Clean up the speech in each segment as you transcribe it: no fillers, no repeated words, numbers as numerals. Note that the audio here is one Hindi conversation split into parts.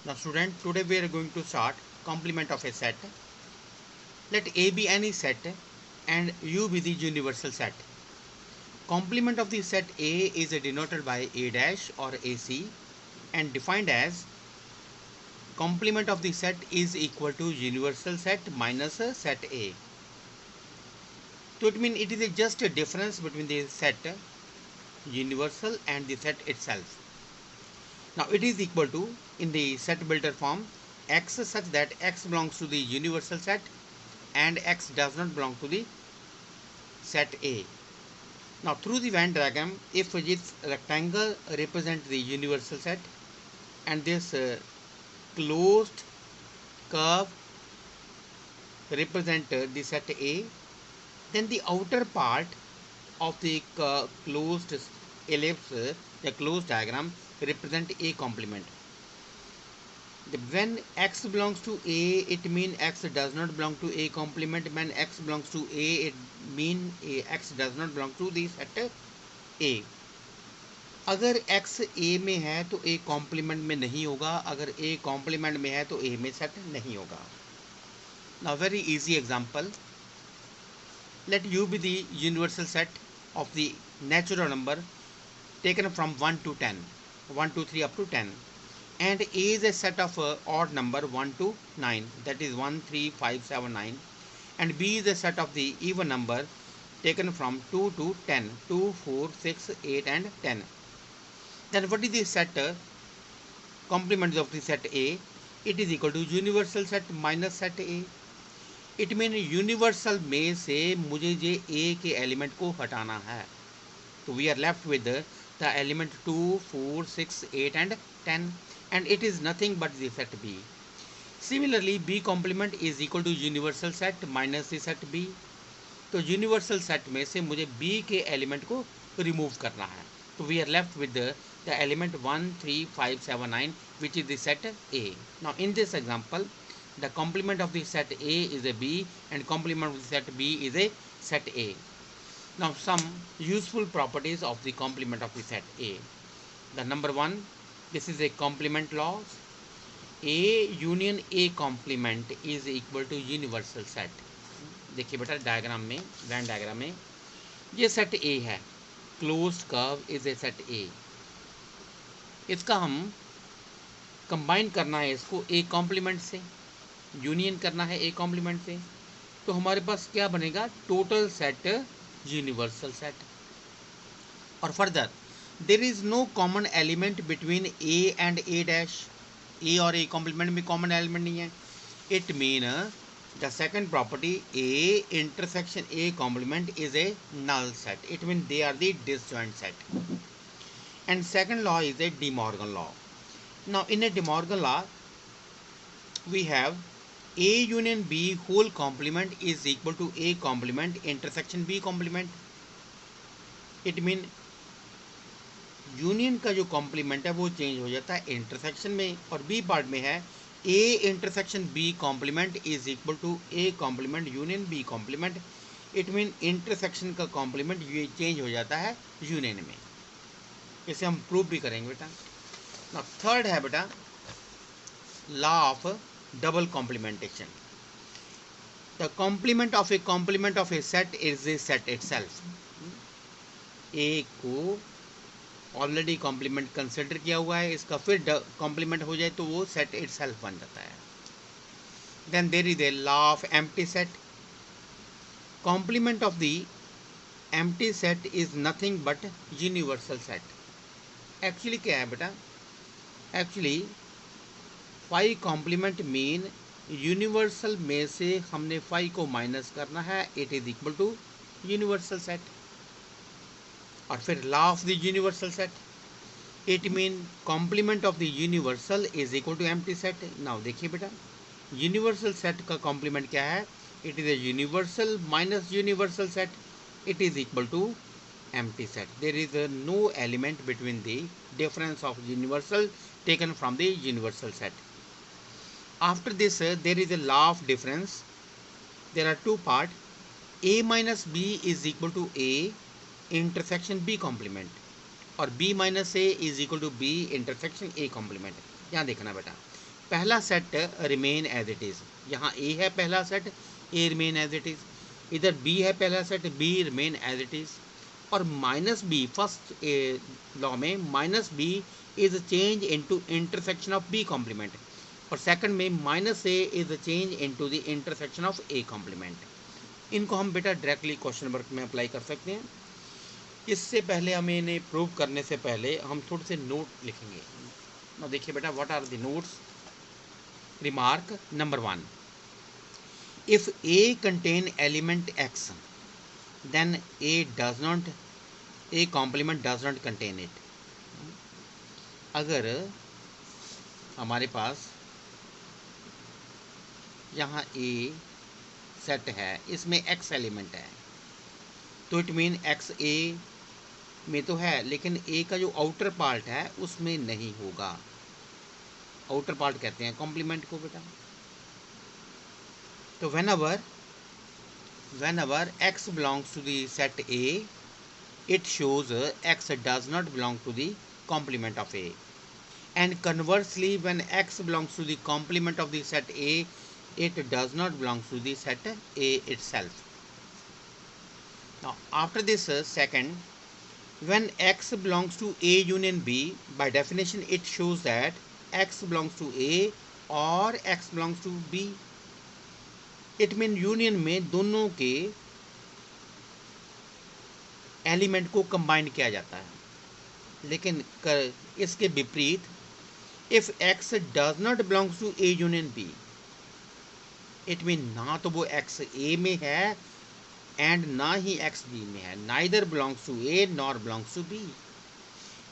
Now student, today we are going to start complement of a set. Let A be any set and U be the universal set. Complement of the set A is denoted by A dash or AC and defined as complement of the set is equal to universal set minus set A. So it means it is just a difference between the set universal and the set itself. Now it is equal to, in the set builder form, x such that x belongs to the universal set and x does not belong to the set A. Now through the Venn diagram, if this rectangle represents the universal set and this closed curve represent the set A, then the outer part of the closed ellipse, the closed diagram, represent A complement. When x belongs to A, it means x does not belong to A complement. When x belongs to A, it means x does not belong to the set A. अगर x A में है तो A complement में नहीं होगा, अगर A complement में है तो A में set नहीं होगा. Now very easy example. Let U be the universal set of the natural number taken from 1 to 10, 1, 2, 3 up to 10. And A is a set of odd number 1 to 9, that is 1, 3, 5, 7, 9. And B is a set of the even number taken from 2 to 10, 2, 4, 6, 8 and 10. Then what is the set complement of the set A? It is equal to universal set minus set A. It means universal में से मुझे ये A के एलिमेंट को हटाना है. So we are left with the element 2, 4, 6, 8 and 10. And it is nothing but the set B. Similarly, B complement is equal to universal set minus the set B. तो universal set में से मुझे B के एलिमेंट को रिमूव करना है. So we are left with the element 1, 3, 5, 7, 9, which is the set A. Now in this example, the complement of the set A is a B and complement of the set B is a set A. Now some useful properties of the complement of the set A. The number one, this is a complement law. A union A complement is equal to universal set. देखिए बेटा डायग्राम में, वेन डायग्राम में ये सेट A है, closed curve is a set A. इसका हम कंबाइन करना है, इसको A कॉम्प्लीमेंट से यूनियन करना है A कॉम्प्लीमेंट से, तो हमारे पास क्या बनेगा, टोटल सेट यूनिवर्सल सेट. और further there is no common element between A and A dash. A और A कॉम्प्लीमेंट में कॉमन एलिमेंट नहीं है. It mean the second property A intersection A complement is a null set. It mean they are the disjoint set. And second law is a De Morgan law. Now in a De Morgan law we have A union B whole complement is equal to A complement intersection B complement. It mean union का जो कॉम्प्लीमेंट है वो चेंज हो जाता है इंटरसेक्शन में, और बी पार्ट में है A intersection B complement is equal to A complement union B complement. It mean intersection का कॉम्प्लीमेंट ये चेंज हो जाता है यूनियन में. इसे हम प्रूव भी करेंगे बेटा. ना थर्ड है बेटा law of double complementation. The complement of a set is a set itself. A को ऑलरेडी कॉम्प्लीमेंट कंसिडर किया हुआ है, इसका फिर कॉम्प्लीमेंट हो जाए तो वो सेट इटसेल्फ बन जाता है. Then there is a law of empty set. Complement of the empty set is nothing but universal set. Actually क्या है बेटा, actually phi complement mean universal में से हमने फाई को माइनस करना है, it is equal to universal set. और फिर law of the universal set, it mean complement of the universal is equal to empty set. Now देखिए बेटा यूनिवर्सल सेट का कॉम्प्लीमेंट क्या है, it is a universal minus universal set, it is equal to empty set. There is no element between the difference of universal taken from the universal set. After this there is a law of difference. There are two parts. A minus B is equal to A intersection B complement और B minus A is equal to B intersection A complement. यहाँ देखना बेटा पहला set remain as it is, यहाँ ए है पहला set, A remain as it is, इधर बी है पहला set, B remain as it is, और माइनस बी फर्स्ट लॉ में minus B is change into intersection of B complement, और सेकंड में minus A is change into the intersection of A complement. इनको हम बेटा डायरेक्टली क्वेश्चन वर्क में अप्लाई कर सकते हैं। इससे पहले हमें इन्हें प्रूव करने से पहले हम थोड़े से नोट लिखेंगे। ना देखिए बेटा, what are the notes. Remark number 1, if A contain element X then A complement does not contain it. अगर हमारे पास यहाँ ए सेट है, इसमें एक्स एलिमेंट है, तो इट मीन एक्स ए में तो है, लेकिन ए का जो आउटर पार्ट है उसमें नहीं होगा। आउटर पार्ट कहते हैं कॉम्प्लीमेंट को बेटा। तो whenever x belongs to the set A, it shows x does not belong to the complement of A, and conversely when x belongs to the complement of the set A, it does not belong to the set A itself. Now after this second, when x belongs to A union B, by definition it shows that x belongs to A or x belongs to B. It mean union में दोनों के एलिमेंट को कंबाइन किया जाता है, लेकिन इसके विपरीत if X does not belongs to A union B, it mean ना तो वो एक्स ए में है एंड ना ही एक्स बी में है, neither belongs to A nor belongs to B.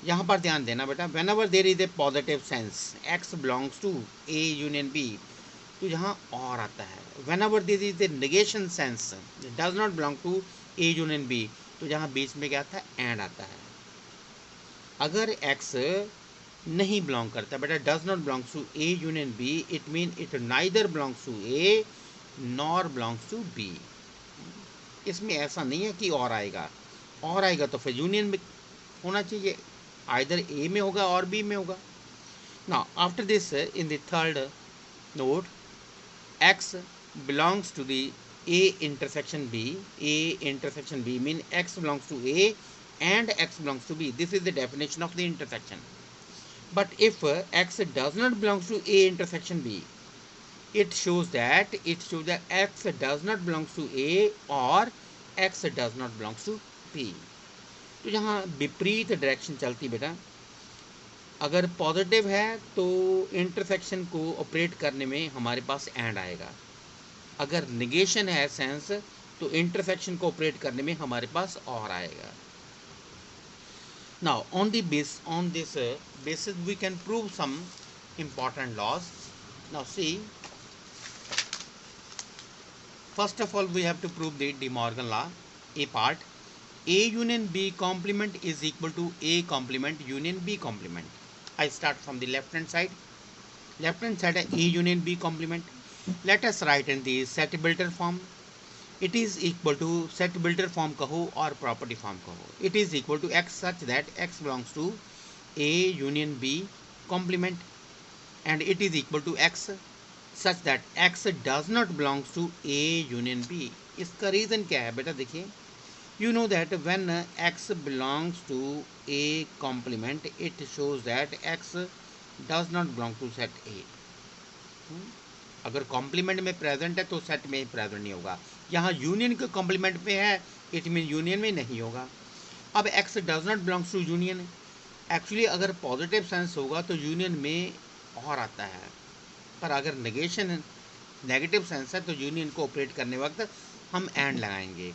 यहाँ पर ध्यान देना बेटा, whenever there is a positive sense X belongs to A union B, तो यहाँ और आता है। Whenever this is the negation sense does not belong to A union B, तो जहाँ बीच में क्या आता है, एंड आता है। अगर एक्स नहीं बिलोंग करता बेटा, does not belongs to A union B, it mean it neither belongs to A nor belongs to B. इसमें ऐसा नहीं है कि और आएगा, और आएगा तो फिर यूनियन में होना चाहिए, आइदर ए में होगा और बी में होगा। Now after this in the third note, x belongs to the A intersection B. A intersection B mean x belongs to A and x belongs to B. This is the definition of the intersection. But if x does not belong to A intersection B, it shows that x does not belong to A or x does not belong to B. तो यहाँ विपरीत डायरेक्शन चलती बेटा। अगर पॉजिटिव है तो इंटरसेक्शन को ऑपरेट करने में हमारे पास एंड आएगा, अगर निगेशन है सेंस तो इंटरसेक्शन को ऑपरेट करने में हमारे पास और आएगा। Now on this basis we can prove some important laws. Now see, first of all we have to prove the De Morgan law. A part, A union B complement is equal to A complement union B complement. I start from the left hand side. Left hand side A union B complement. Let us write in the set builder form. It is equal to set builder form कहो और property form कहो. It is equal to x such that x belongs to A union B complement, and it is equal to x such that x does not belongs to A union B. इसका रीज़न क्या है बेटा, देखिए, you know that when x belongs to A complement, it shows that x does not belong to set A. अगर कॉम्प्लीमेंट में प्रेजेंट है तो सेट में प्रेजेंट नहीं होगा। यहाँ यूनियन के कॉम्प्लीमेंट में है, इट मीन यूनियन में नहीं होगा। अब x does not belongs to union, actually अगर पॉजिटिव सेंस होगा तो यूनियन में और आता है, पर अगर नेगेटिव सेंस है तो यूनियन को ऑपरेट करने वक्त हम एंड लगाएंगे।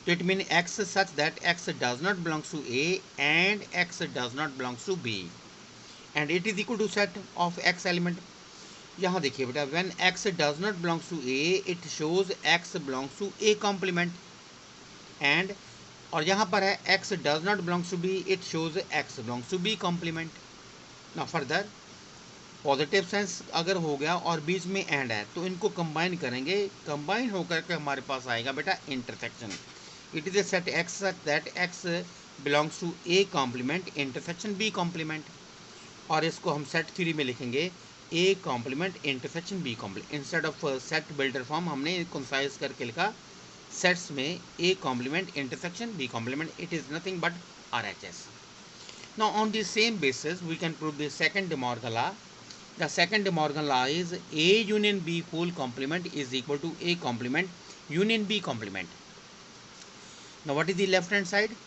तो it mean x such that x does not belongs to A and x does not belongs to B, and it is equal to set of x element. यहाँ देखिए बेटा, when x does not belongs to A, it shows x belongs to A complement, and और यहाँ पर है x does not belongs to B, it shows x belongs to B complement. ना फर्दर पॉजिटिव सेंस अगर हो गया और बीच में एंड है तो इनको कंबाइन करेंगे, कंबाइन होकर के हमारे पास आएगा बेटा intersection. It is a set x such that x belongs to A complement intersection B complement, और इसको हम सेट थ्योरी में लिखेंगे A complement intersection B complement. Instead of set builder form हमने कंसाइज करके लिखा सेट्स में A complement intersection B complement, it is nothing but RHS. Now on the same basis we can prove the second De Morgan law. The second De Morgan law is A union B full complement is equal to A complement union B complement. Now what is the left hand side?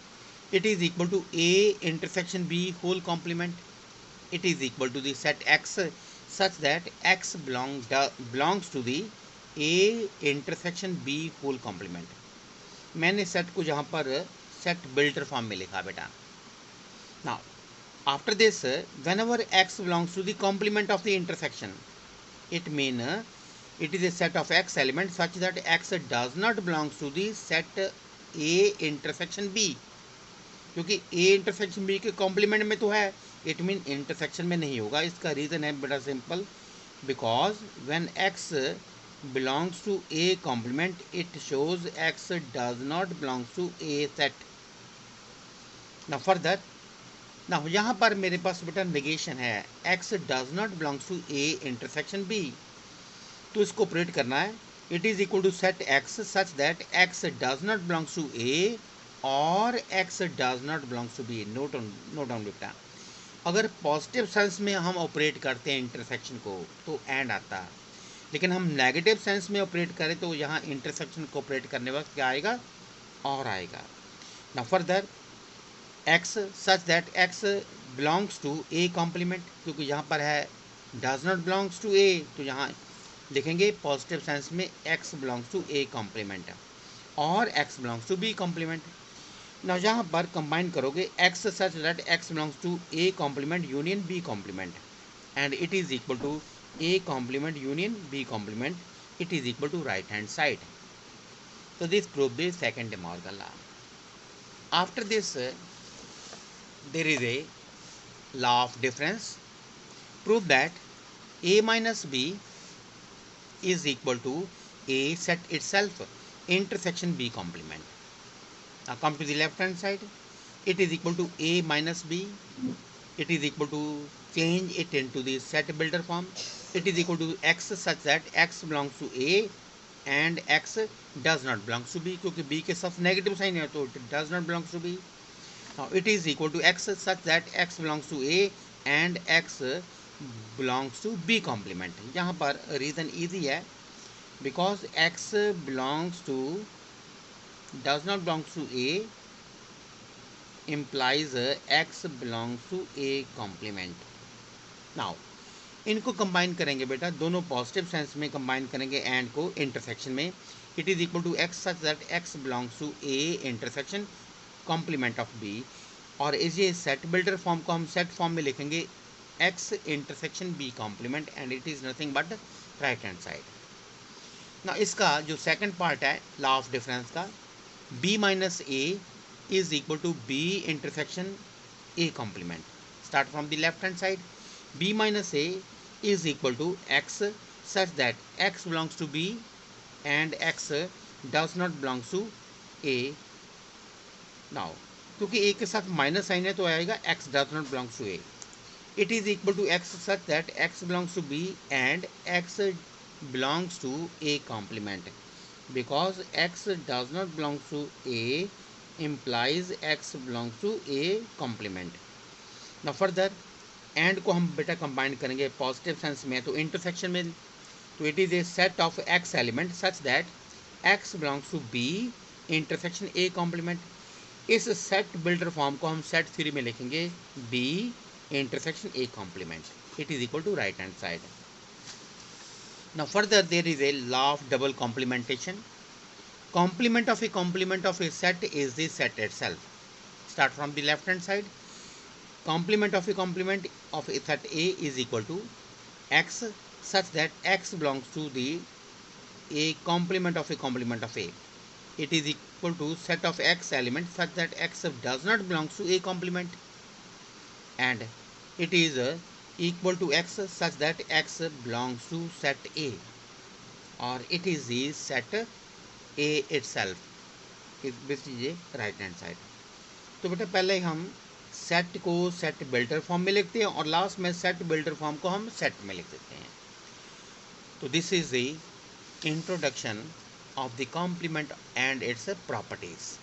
It is equal to A intersection B whole complement. It is equal to the set X such that X belongs to the A intersection B whole complement. मैंने सेट को जहाँ पर सेट बिल्डर फॉर्म में लिखा बेटा. Now after this, whenever X belongs to the complement of the intersection, it mean it is a set of X elements such that X does not belongs to the set A intersection B. क्योंकि A intersection B के complement में तो है, it mean intersection में नहीं होगा. इसका रीज़न है बड़ा simple, because when X belongs to A complement, it shows X does not belongs to A set. Now further, ना यहाँ पर मेरे पास बेटा नेगेशन है, X does not belongs to A intersection B, तो इसको ऑपरेट करना है. It is equal to set X such that X does not belongs to A और X does not belongs to B. Note down बेटा. अगर पॉजिटिव सेंस में हम ऑपरेट करते हैं इंटरसेक्शन को तो एंड आता है, लेकिन हम नेगेटिव सेंस में ऑपरेट करें तो यहाँ इंटरसेक्शन को ऑपरेट करने वक्त क्या आएगा, और आएगा. ना further X such that X belongs to A complement, क्योंकि यहाँ पर है does not belongs to A, तो यहाँ लिखेंगे पॉजिटिव सेंस में X belongs to A complement और X belongs to B complement. ना यहाँ पर कंबाइन करोगे X such that X belongs to A complement union B complement and it is equal to A complement union B complement, it is equal to right hand side. So this proves the second De Morgan law. After this there is a law of difference. Prove that A minus B is equal to A set itself intersection B complement. Now come to the left hand side. It is equal to A minus B. It is equal to, change it into the set builder form. It is equal to X such that X belongs to A and X does not belongs to B, क्योंकि B के साथ नेगेटिव साइन है तो it does not belongs to B. Now it is equal to X such that X belongs to A and X belongs to B complement. यहाँ पर रीज़न easy है, because X belongs to does not belongs to A implies X belongs to A complement. Now इनको कंबाइन करेंगे बेटा, दोनों पॉजिटिव सेंस में कंबाइन करेंगे एंड को इंटरसेक्शन में. It is equal to X such that X belongs to A intersection complement of B, और इस ये सेट बिल्डर फॉर्म को हम सेट फॉर्म में लिखेंगे X intersection B complement and it is nothing but right hand side. ना इसका जो सेकंड पार्ट है लॉ ऑफ डिफरेंस का, B minus A is equal to B intersection A complement. Start from the left hand side. B minus A is equal to X such that X belongs to B and X does not belongs to A. Now क्योंकि A के साथ माइनस साइन है तो आएगा X does not belongs to A. It is equal to X such that X belongs to B and X belongs to A complement. Because X does not belongs to A implies X belongs to A complement. Now further and को हम बेटा कंबाइन करेंगे पॉजिटिव सेंस में तो इंटरसेक्शन में, तो it is a set of X element such that X belongs to B intersection A complement. इस सेट बिल्डर फॉर्म को हम सेट थ्योरी में लिखेंगे B intersection A complement. It is equal to right hand side. Now further there is a law of double complementation. Complement of a set is the set itself. Start from the left hand side. Complement of a set A is equal to X such that X belongs to the A complement of A. It is equal to set of X elements such that X does not belongs to A complement, and it is equal to X such that X belongs to set A, or it is the set A itself. This is a right hand side. तो बेटा पहले हम सेट को सेट बिल्डर फॉर्म में लिखते हैं और लास्ट में सेट बिल्डर फॉर्म को हम सेट में लिख देते हैं। तो this is the introduction of the complement and its properties.